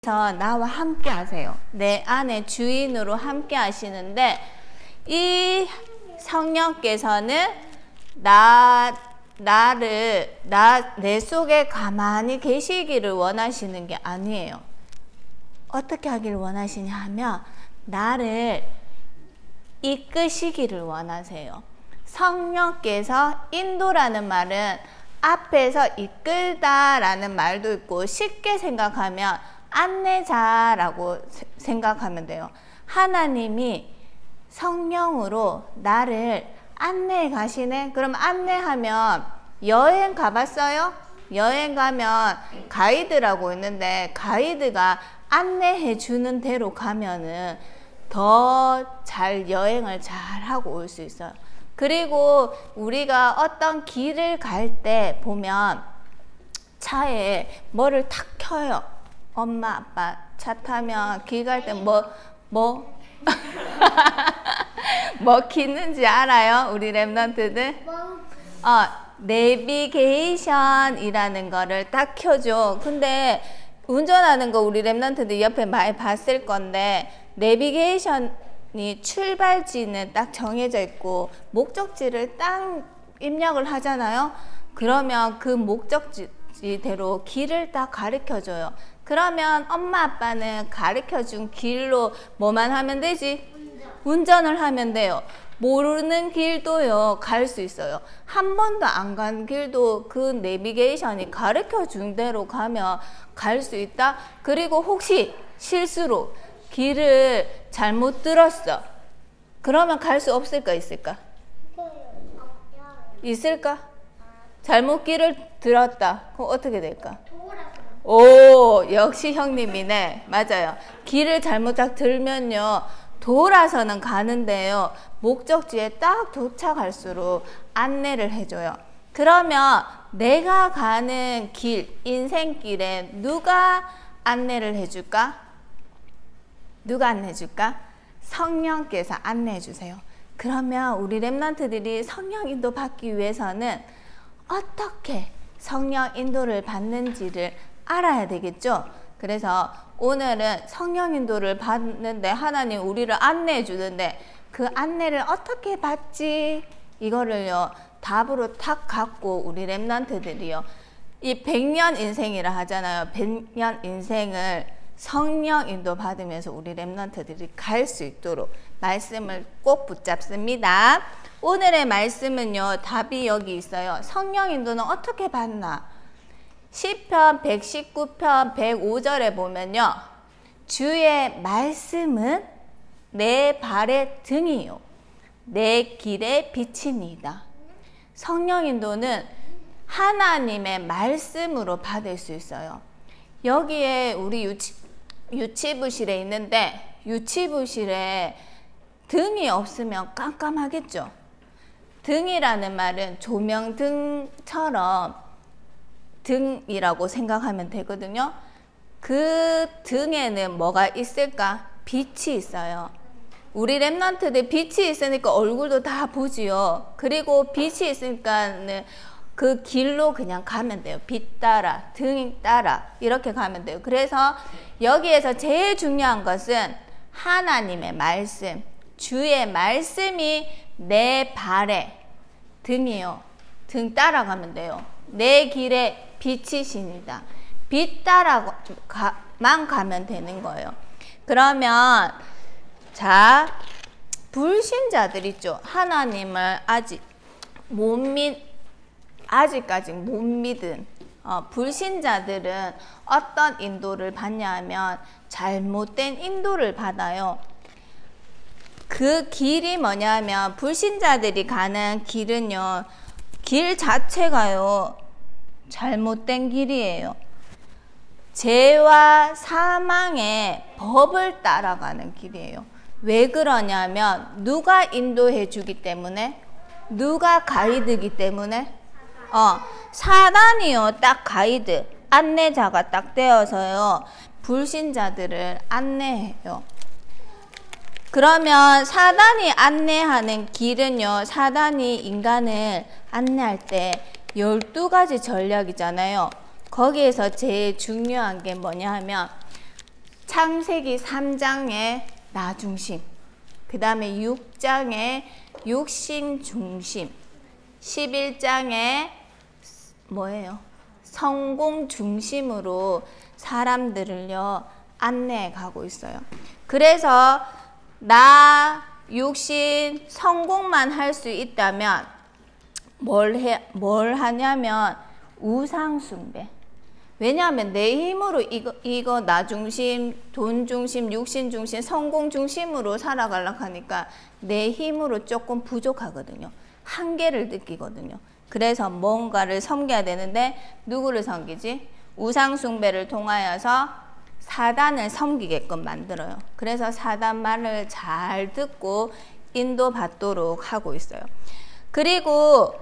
나와 함께 하세요. 내 안에 주인으로 함께 하시는데 이 성령께서는 내 속에 가만히 계시기를 원하시는 게 아니에요. 어떻게 하기를 원하시냐 하면 나를 이끄시기를 원하세요. 성령께서 인도라는 말은 앞에서 이끌다라는 말도 있고 쉽게 생각하면 안내자라고 생각하면 돼요. 하나님이 성령으로 나를 안내해 가시네? 그럼 안내하면 여행 가봤어요? 여행 가면 가이드라고 있는데 가이드가 안내해 주는 대로 가면은 더 잘 여행을 잘 하고 올 수 있어요. 그리고 우리가 어떤 길을 갈 때 보면 차에 뭐를 탁 켜요. 엄마 아빠 차 타면 길 갈 때 뭐 키는지 알아요? 우리 랩런트들? 내비게이션이라는 거를 딱 켜줘. 근데 운전하는 거 우리 랩런트들 옆에 많이 봤을 건데 내비게이션이 출발지는 딱 정해져 있고 목적지를 딱 입력을 하잖아요. 그러면 그 목적지대로 길을 딱 가르쳐줘요. 그러면 엄마 아빠는 가르쳐준 길로 뭐만 하면 되지? 운전을 하면 돼요. 모르는 길도요 갈 수 있어요. 한 번도 안 간 길도 그 내비게이션이 가르쳐준 대로 가면 갈 수 있다. 그리고 혹시 실수로 길을 잘못 들었어. 그러면 갈 수 없을까 있을까? 있을까? 잘못 길을 들었다. 그럼 어떻게 될까? 오, 역시 형님이네. 맞아요. 길을 잘못 딱 들면요 돌아서는 가는데요 목적지에 딱 도착할수록 안내를 해줘요. 그러면 내가 가는 길, 인생길에 누가 안내를 해줄까? 누가 안내해줄까? 성령께서 안내해 주세요. 그러면 우리 랩런트들이 성령 인도 받기 위해서는 어떻게 성령 인도를 받는지를 알아야 되겠죠? 그래서 오늘은 성령 인도를 받는데 하나님 우리를 안내해 주는데 그 안내를 어떻게 받지? 이거를요 답으로 탁 갖고 우리 랩런트들이요 이 100년 인생이라 하잖아요. 100년 인생을 성령 인도 받으면서 우리 랩런트들이 갈 수 있도록 말씀을 꼭 붙잡습니다. 오늘의 말씀은요 답이 여기 있어요. 성령 인도는 어떻게 받나? 시편 119편 105절에 보면요 주의 말씀은 내 발의 등이요 내 길의 빛이니이다. 성령 인도는 하나님의 말씀으로 받을 수 있어요. 여기에 우리 유치부실에 있는데 유치부실에 등이 없으면 깜깜하겠죠. 등이라는 말은 조명등처럼 등이라고 생각하면 되거든요. 그 등에는 뭐가 있을까? 빛이 있어요. 우리 랩런트들 빛이 있으니까 얼굴도 다 보지요. 그리고 빛이 있으니까는 그 길로 그냥 가면 돼요. 빛 따라, 등 따라 이렇게 가면 돼요. 그래서 여기에서 제일 중요한 것은 하나님의 말씀, 주의 말씀이 내 발에 등이요. 등 따라가면 돼요. 내 길에 빛이십니다. 빛 따라만 가면 되는 거예요. 그러면 자 불신자들 있죠. 하나님을 아직까지 못 믿은 불신자들은 어떤 인도를 받냐 하면 잘못된 인도를 받아요. 그 길이 뭐냐면 불신자들이 가는 길은요 길 자체가요 잘못된 길이에요. 죄와 사망의 법을 따라가는 길이에요. 왜 그러냐면 누가 인도해 주기 때문에 누가 가이드이기 때문에 사단이요 딱 가이드 안내자가 딱 되어서요 불신자들을 안내해요. 그러면 사단이 안내하는 길은요 사단이 인간을 안내할 때 12가지 전략이잖아요. 거기에서 제일 중요한 게 뭐냐 하면 창세기 3장의 나 중심, 그 다음에 6장의 육신 중심, 11장의 뭐예요? 성공 중심으로 사람들을요 안내해 가고 있어요. 그래서 나 육신 성공만 할 수 있다면 뭘 하냐면 우상 숭배. 왜냐하면 내 힘으로 이거 나 중심, 돈 중심, 육신 중심, 성공 중심으로 살아가려고 하니까 내 힘으로 조금 부족하거든요. 한계를 느끼거든요. 그래서 뭔가를 섬겨야 되는데 누구를 섬기지? 우상 숭배를 통하여서 사단을 섬기게끔 만들어요. 그래서 사단 말을 잘 듣고 인도받도록 하고 있어요. 그리고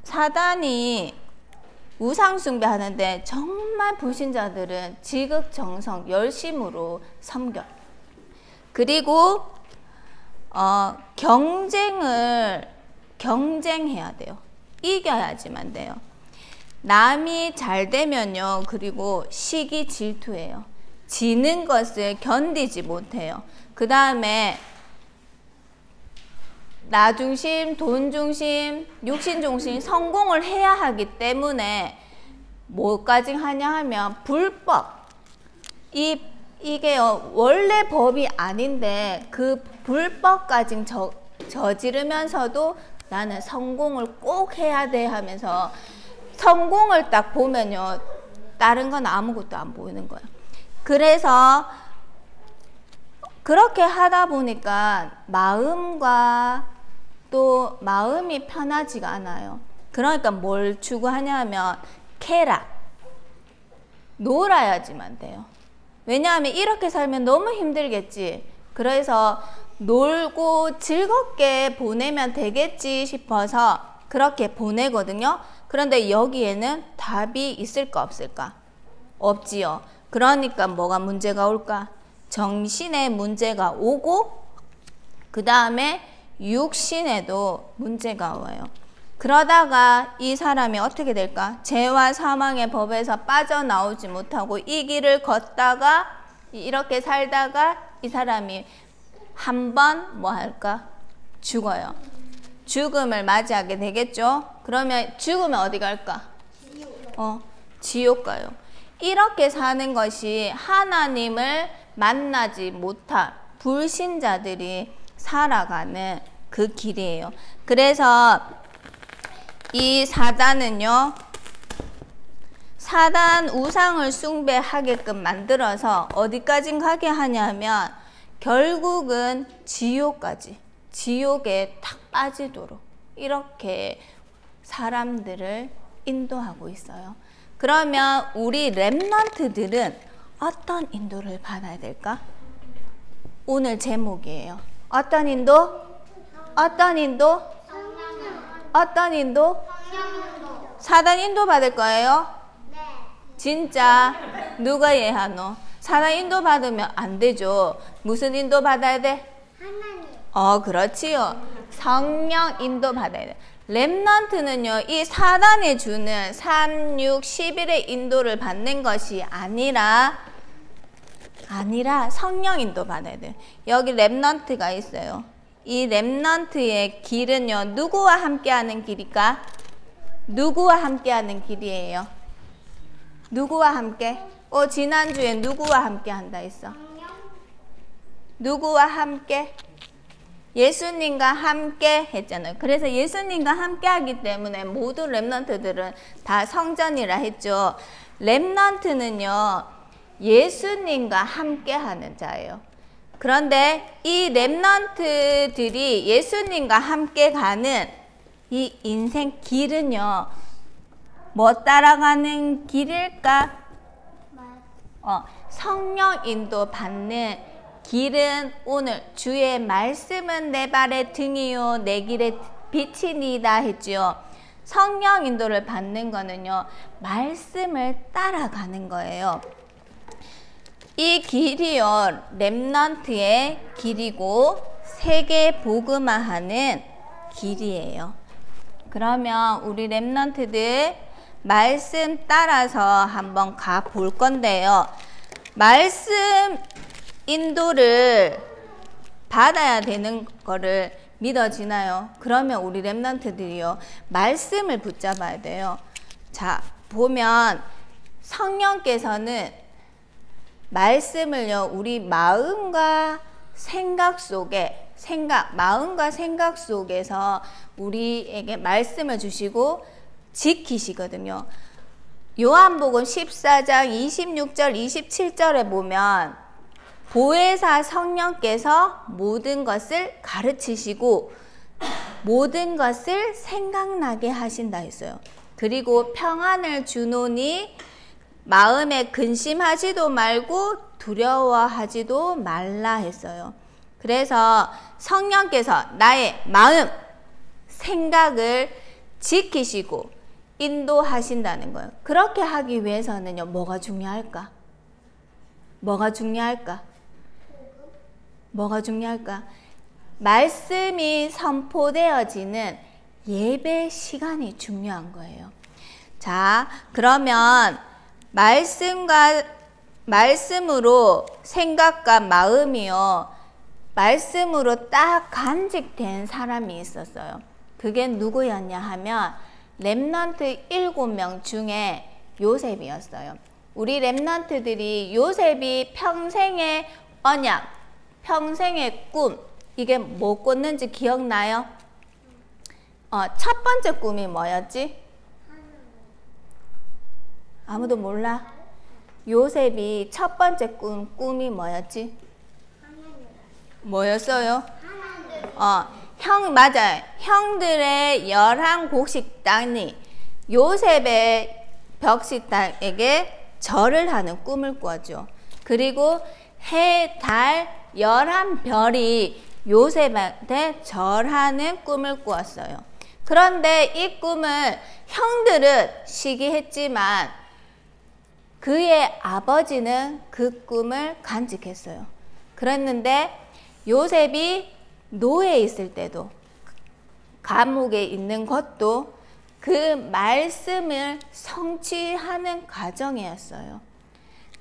사단이 우상 숭배하는데 정말 불신자들은 지극정성, 열심으로 섬겨요. 그리고 경쟁해야 돼요. 이겨야지만 돼요. 남이 잘 되면요. 그리고 시기 질투해요. 지는 것을 견디지 못해요. 그 다음에 나 중심, 돈 중심, 육신 중심 성공을 해야 하기 때문에 뭐까지 하냐 하면 불법. 이게요. 원래 법이 아닌데 그 불법까지 저지르면서도 나는 성공을 꼭 해야 돼 하면서 성공을 딱 보면요. 다른 건 아무것도 안 보이는 거예요. 그래서 그렇게 하다 보니까 마음이 편하지가 않아요. 그러니까 뭘 추구하냐면 쾌락, 놀아야지만 돼요. 왜냐하면 이렇게 살면 너무 힘들겠지. 그래서 놀고 즐겁게 보내면 되겠지 싶어서 그렇게 보내거든요. 그런데 여기에는 답이 있을까 없을까? 없지요. 그러니까 뭐가 문제가 올까? 정신에 문제가 오고 그 다음에 육신에도 문제가 와요. 그러다가 이 사람이 어떻게 될까? 죄와 사망의 법에서 빠져나오지 못하고 이 길을 걷다가 이렇게 살다가 이 사람이 한 번 뭐 할까? 죽어요. 죽음을 맞이하게 되겠죠? 그러면 죽으면 어디 갈까? 지옥 가요. 이렇게 사는 것이 하나님을 만나지 못한 불신자들이 살아가는 그 길이에요. 그래서 이 사단은요, 사단 우상을 숭배하게끔 만들어서 어디까지 가게 하냐면 결국은 지옥까지, 지옥에 탁 빠지도록 이렇게 사람들을 인도하고 있어요. 그러면 우리 렘넌트들은 어떤 인도를 받아야 될까? 오늘 제목이에요. 어떤 인도? 어떤 인도? 어떤 인도? 사단 인도 받을 거예요? 네. 진짜? 누가 이해하노? 사단 인도 받으면 안 되죠. 무슨 인도 받아야 돼? 하나님. 그렇지요. 성령 인도 받아야 돼. 렘넌트는요, 이 사단이 주는 3, 6, 11의 인도를 받는 것이 아니라 성령 인도 받아야 돼요. 여기 렘넌트가 있어요. 이 렘넌트의 길은요, 누구와 함께하는 길일까? 누구와 함께하는 길이에요? 누구와 함께? 지난주에 누구와 함께 한다 했어? 누구와 함께? 예수님과 함께 했잖아요. 그래서 예수님과 함께 하기 때문에 모든 렘넌트들은 다 성전이라 했죠. 렘넌트는요, 예수님과 함께 하는 자예요. 그런데 이 렘넌트들이 예수님과 함께 가는 이 인생 길은요, 뭐 따라가는 길일까? 성령 인도 받는 길은 오늘 주의 말씀은 내 발의 등이요 내 길의 빛이니이다 했지요. 성령 인도를 받는 거는요, 말씀을 따라가는 거예요. 이 길이요, 렘넌트의 길이고 세계 복음화하는 길이에요. 그러면 우리 렘넌트들 말씀 따라서 한번 가 볼 건데요. 말씀 인도를 받아야 되는 거를 믿어지나요? 그러면 우리 렘넌트들이요, 말씀을 붙잡아야 돼요. 자, 보면 성령께서는 말씀을요, 우리 마음과 생각 속에, 마음과 생각 속에서 우리에게 말씀을 주시고 지키시거든요. 요한복음 14장 26절 27절에 보면 보혜사 성령께서 모든 것을 가르치시고 모든 것을 생각나게 하신다 했어요. 그리고 평안을 주노니 마음에 근심하지도 말고 두려워하지도 말라 했어요. 그래서 성령께서 나의 마음, 생각을 지키시고 인도하신다는 거예요. 그렇게 하기 위해서는요, 뭐가 중요할까? 뭐가 중요할까? 뭐가 중요할까? 말씀이 선포되어지는 예배 시간이 중요한 거예요. 자, 그러면 말씀으로 생각과 마음이요, 말씀으로 딱 간직된 사람이 있었어요. 그게 누구였냐 하면 렘넌트 7명 중에 요셉이었어요. 우리 렘넌트들이 요셉이 평생의 언약, 평생의 꿈, 이게 뭐 꿨는지 기억나요? 첫 번째 꿈이 뭐였지? 아무도 몰라? 요셉이 첫 번째 꿈이 뭐였지? 뭐였어요? 맞아요. 형들의 11곡식 땅이 요셉의 벽식당에게 절을 하는 꿈을 꾸었죠. 그리고 해, 달, 11별이 요셉한테 절하는 꿈을 꾸었어요. 그런데 이 꿈을 형들은 시기했지만 그의 아버지는 그 꿈을 간직했어요. 그랬는데 요셉이 노예에 있을 때도, 감옥에 있는 것도 그 말씀을 성취하는 과정이었어요.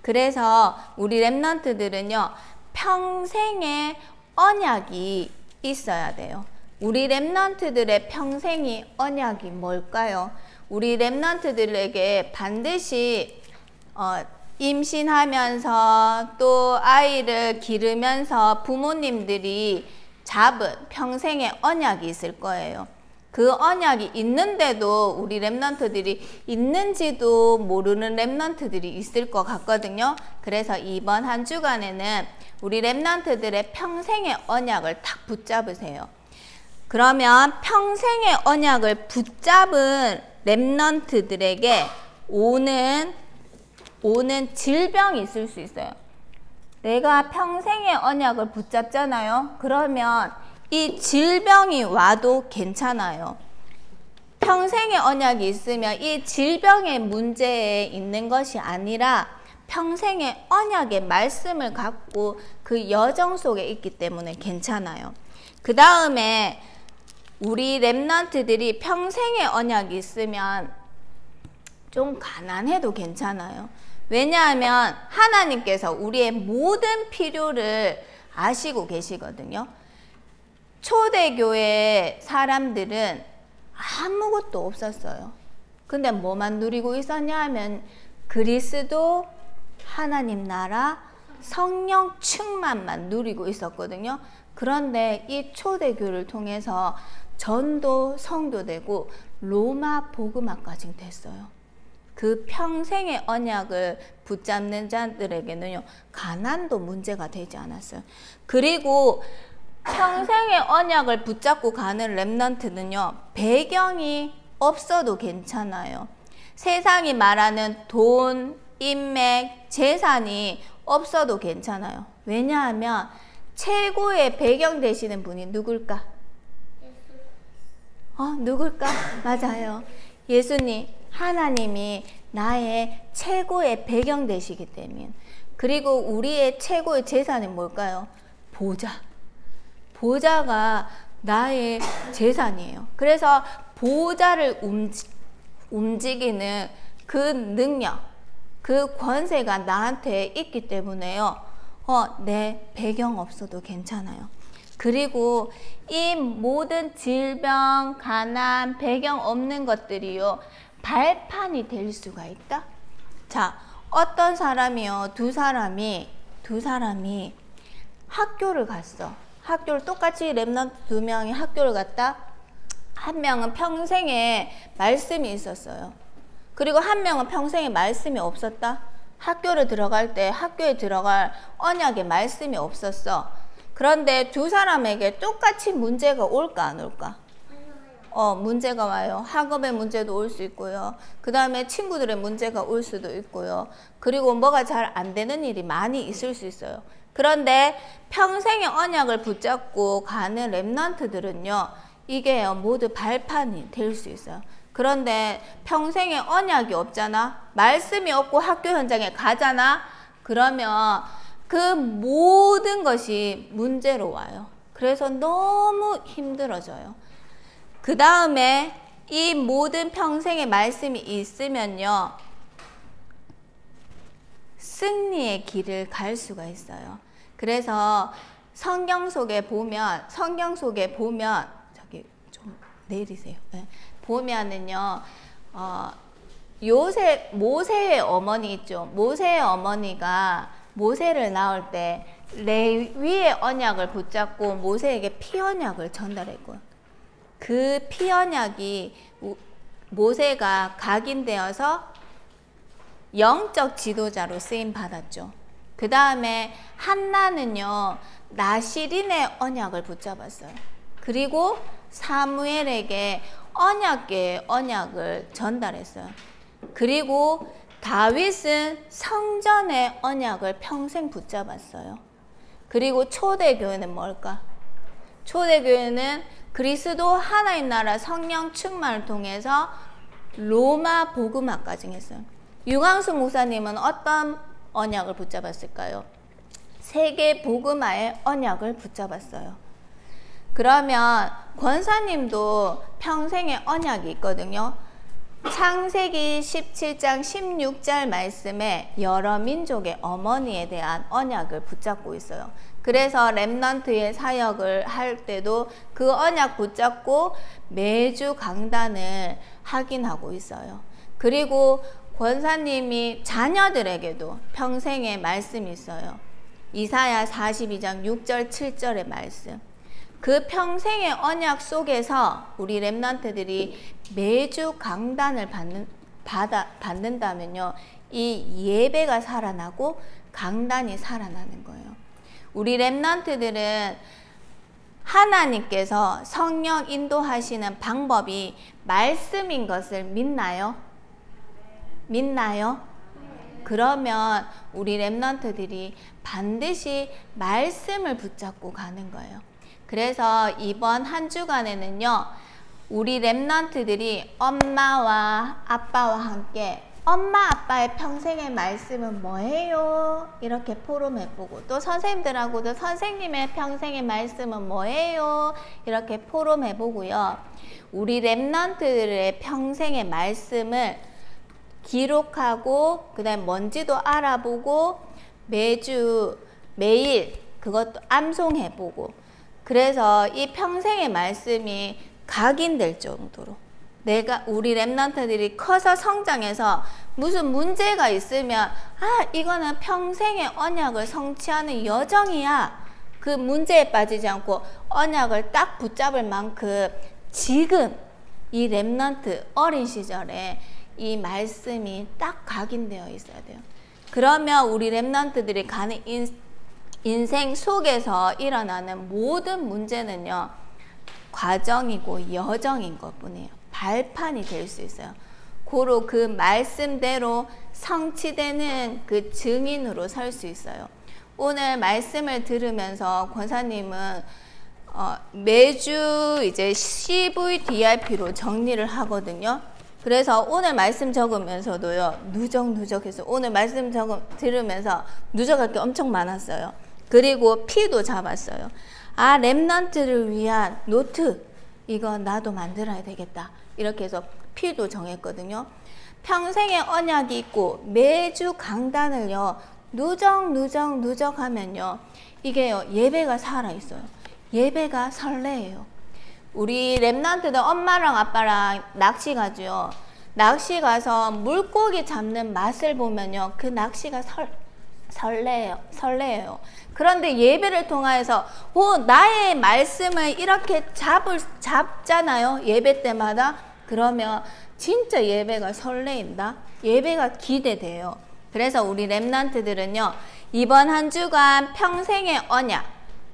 그래서 우리 렘넌트들은요, 평생의 언약이 있어야 돼요. 우리 렘넌트들의 평생의 언약이 뭘까요? 우리 렘넌트들에게 반드시 임신하면서 또 아이를 기르면서 부모님들이 잡은 평생의 언약이 있을 거예요. 그 언약이 있는데도 우리 렘넌트들이 있는지도 모르는 렘넌트들이 있을 것 같거든요. 그래서 이번 한 주간에는 우리 렘넌트들의 평생의 언약을 딱 붙잡으세요. 그러면 평생의 언약을 붙잡은 렘넌트들에게 오는 질병이 있을 수 있어요. 내가 평생의 언약을 붙잡잖아요. 그러면 이 질병이 와도 괜찮아요. 평생의 언약이 있으면 이 질병의 문제에 있는 것이 아니라 평생의 언약의 말씀을 갖고 그 여정 속에 있기 때문에 괜찮아요. 그 다음에 우리 렘넌트들이 평생의 언약이 있으면 좀 가난해도 괜찮아요. 왜냐하면 하나님께서 우리의 모든 필요를 아시고 계시거든요. 초대교회 사람들은 아무것도 없었어요. 근데 뭐만 누리고 있었냐 하면 그리스도, 하나님 나라, 성령 충만만 누리고 있었거든요. 그런데 이 초대교회를 통해서 전도, 성도되고 로마 복음화까지 됐어요. 그 평생의 언약을 붙잡는 자들에게는요, 가난도 문제가 되지 않았어요. 그리고 평생의 언약을 붙잡고 가는 렘넌트는요, 배경이 없어도 괜찮아요. 세상이 말하는 돈, 인맥, 재산이 없어도 괜찮아요. 왜냐하면 최고의 배경 되시는 분이 누굴까? 누굴까? 맞아요. 예수님. 하나님이 나의 최고의 배경 되시기 때문에. 그리고 우리의 최고의 재산이 뭘까요? 보좌. 보좌가 나의 재산이에요. 그래서 보좌를 움직이는 그 능력, 그 권세가 나한테 있기 때문에요. 내 배경 없어도 괜찮아요. 그리고 이 모든 질병, 가난, 배경 없는 것들이요, 발판이 될 수가 있다. 자, 어떤 사람이요, 두 사람이 학교를 갔어. 학교를 똑같이 랩런트 2명이 학교를 갔다. 한 명은 평생에 말씀이 있었어요. 그리고 한 명은 평생에 말씀이 없었다. 학교를 들어갈 때 학교에 들어갈 언약의 말씀이 없었어. 그런데 두 사람에게 똑같이 문제가 올까 안 올까? 문제가 와요. 학업의 문제도 올 수 있고요. 그 다음에 친구들의 문제가 올 수도 있고요. 그리고 뭐가 잘 안 되는 일이 많이 있을 수 있어요. 그런데 평생의 언약을 붙잡고 가는 랩런트들은요, 이게 모두 발판이 될 수 있어요. 그런데 평생의 언약이 없잖아. 말씀이 없고 학교 현장에 가잖아. 그러면 그 모든 것이 문제로 와요. 그래서 너무 힘들어져요. 그 다음에 이 모든 평생의 말씀이 있으면요, 승리의 길을 갈 수가 있어요. 그래서 성경 속에 보면 저기 좀 내리세요. 네. 보면은요, 모세의 어머니 있죠. 모세의 어머니가 모세를 낳을 때 레위의 언약을 붙잡고 모세에게 피 언약을 전달했고요. 그 피 언약이 모세가 각인되어서 영적 지도자로 쓰임 받았죠. 그 다음에 한나는요, 나시린의 언약을 붙잡았어요. 그리고 사무엘에게 언약계의 언약을 전달했어요. 그리고 다윗은 성전의 언약을 평생 붙잡았어요. 그리고 초대교회는 뭘까? 초대교회는 그리스도 하나님 나라 성령 충만을 통해서 로마 복음화까지 했어요. 유광수 목사님은 어떤 언약을 붙잡았을까요? 세계 복음화의 언약을 붙잡았어요. 그러면 권사님도 평생의 언약이 있거든요. 창세기 17장 16절 말씀에 여러 민족의 어머니에 대한 언약을 붙잡고 있어요. 그래서 랩런트의 사역을 할 때도 그 언약 붙잡고 매주 강단을 하긴 하고 있어요. 그리고 권사님이 자녀들에게도 평생의 말씀이 있어요. 이사야 42장 6절 7절의 말씀. 그 평생의 언약 속에서 우리 랩런트들이 매주 강단을 받는다면요, 이 예배가 살아나고 강단이 살아나는 거예요. 우리 랩런트들은 하나님께서 성령 인도하시는 방법이 말씀인 것을 믿나요? 믿나요? 그러면 우리 랩런트들이 반드시 말씀을 붙잡고 가는 거예요. 그래서 이번 한 주간에는요, 우리 랩런트들이 엄마와 아빠와 함께 엄마 아빠의 평생의 말씀은 뭐예요? 이렇게 포럼해보고, 또 선생님들하고도 선생님의 평생의 말씀은 뭐예요? 이렇게 포럼해보고요. 우리 랩런트들의 평생의 말씀을 기록하고 그 다음에 뭔지도 알아보고 매일 그것도 암송해보고, 그래서 이 평생의 말씀이 각인될 정도로 우리 랩런트들이 커서 성장해서 무슨 문제가 있으면 이거는 평생의 언약을 성취하는 여정이야. 그 문제에 빠지지 않고 언약을 딱 붙잡을 만큼 지금 이 랩런트 어린 시절에 이 말씀이 딱 각인되어 있어야 돼요. 그러면 우리 랩런트들이 가는 인생 속에서 일어나는 모든 문제는요, 과정이고 여정인 것뿐이에요. 발판이 될 수 있어요. 고로 그 말씀대로 성취되는 그 증인으로 설 수 있어요. 오늘 말씀을 들으면서 권사님은 매주 이제 CVDRP로 정리를 하거든요. 그래서 오늘 말씀 적으면서도요, 누적해서 오늘 말씀 들으면서 누적할 게 엄청 많았어요. 그리고 피도 잡았어요. 랩런트를 위한 노트, 이거 나도 만들어야 되겠다. 이렇게 해서 피도 정했거든요. 평생의 언약이 있고 매주 강단을요 누적하면요 이게요 예배가 살아있어요. 예배가 설레요. 우리 랩런트들 엄마랑 아빠랑 낚시 가죠. 낚시 가서 물고기 잡는 맛을 보면요 그 낚시가 설레요. 그런데 예배를 통하여서 나의 말씀을 이렇게 잡잖아요. 예배 때마다. 그러면 진짜 예배가 설레인다. 예배가 기대돼요. 그래서 우리 랩런트들은요 이번 한 주간 평생의 언약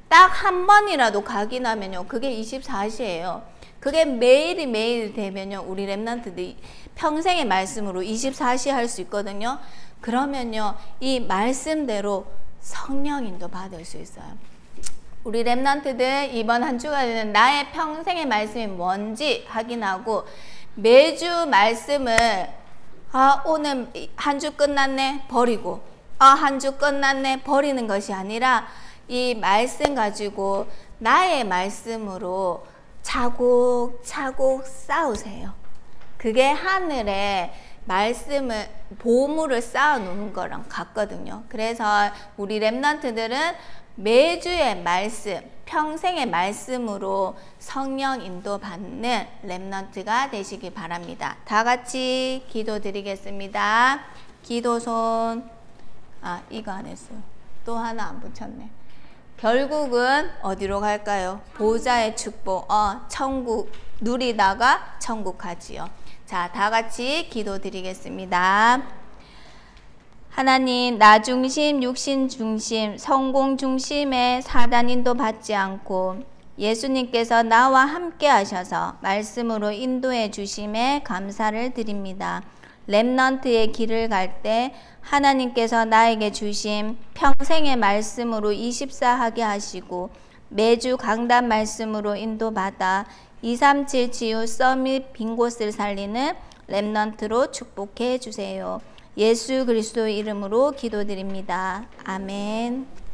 딱 한 번이라도 각인하면요 그게 24시예요. 그게 매일 되면요 우리 랩런트들이 평생의 말씀으로 24시 할 수 있거든요. 그러면요 이 말씀대로 성령인도 받을 수 있어요. 우리 랩런트들 이번 한 주간에는 나의 평생의 말씀이 뭔지 확인하고 매주 말씀을 오늘 한 주 끝났네 버리고 한 주 끝났네 버리는 것이 아니라 이 말씀 가지고 나의 말씀으로 차곡차곡 쌓으세요. 그게 하늘에 말씀을 보물을 쌓아 놓는 거랑 같거든요. 그래서 우리 랩런트들은 매주의 말씀, 평생의 말씀으로 성령 인도 받는 랩런트가 되시기 바랍니다. 다 같이 기도드리겠습니다. 기도손. 이거 안 했어요. 또 하나 안 붙였네. 결국은 어디로 갈까요? 보좌의 축복, 천국 누리다가 천국 가지요. 자, 다 같이 기도드리겠습니다. 하나님, 나 중심, 육신 중심, 성공 중심의 사단 인도 받지 않고 예수님께서 나와 함께 하셔서 말씀으로 인도해 주심에 감사를 드립니다. 랩넌트의 길을 갈 때 하나님께서 나에게 주신 평생의 말씀으로 24하게 하시고 매주 강단 말씀으로 인도받아 237 치유 서밋 빈 곳을 살리는 랩넌트로 축복해 주세요. 예수 그리스도의 이름으로 기도드립니다. 아멘.